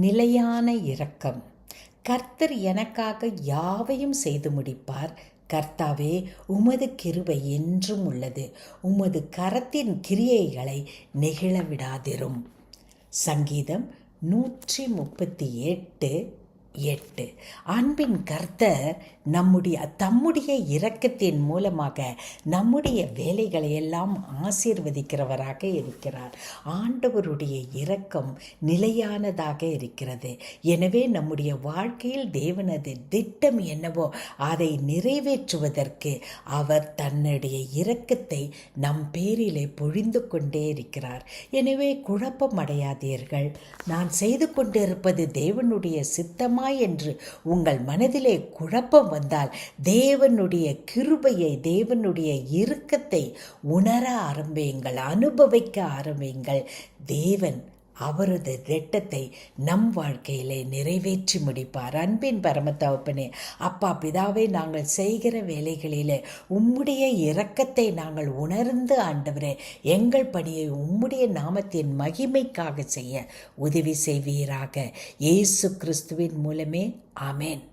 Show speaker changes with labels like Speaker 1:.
Speaker 1: நிலையான இரக்கம். கர்த்தர் எனக்காக யாவையும் செய்து முடிப்பார். கர்த்தாவே, உமது கிருபை என்றும் உள்ளது. உமது கரத்தின் கிரியைகளை நெகிழ விடாதிரும். சங்கீதம் 138:8. அன்பின் கர்த்தர் தம்முடைய இரக்கத்தின் மூலமாக நம்முடைய வேலைகளை எல்லாம் ஆசீர்வதிக்கிறவராக இருக்கிறார். ஆண்டவருடைய இரக்கம் நிலையானதாக இருக்கிறது. எனவே நம்முடைய வாழ்க்கையில் தேவனது திட்டம் என்னவோ அதை நிறைவேற்றுவதற்கு அவர் தன்னுடைய இரக்கத்தை நம் பேரிலே பொழிந்து கொண்டே இருக்கிறார். எனவே குழப்பமடையாதீர்கள். நான் செய்து கொண்டிருப்பது தேவனுடைய சித்தமா என்று உங்கள் மனதிலே குழப்பம் வந்தால் தேவனுடைய கிருபையை, தேவனுடைய இரக்கத்தை உணர ஆரம்பியுங்கள், அனுபவிக்க ஆரம்பியுங்கள். தேவன் அவரது திட்டத்தை நம் வாழ்க்கையிலே நிறைவேற்றி முடிப்பார். அன்பின் பரமதகப்பனே, அப்பா பிதாவே, நாங்கள் செய்கிற வேலைகளிலே உம்முடைய இரக்கத்தை நாங்கள் உணர்ந்து ஆண்டவரே, எங்கள் பணியை உம்முடைய நாமத்தின் மகிமைக்காக செய்ய உதவி செய்வீராக. இயேசு கிறிஸ்துவின் மூலமே ஆமேன்.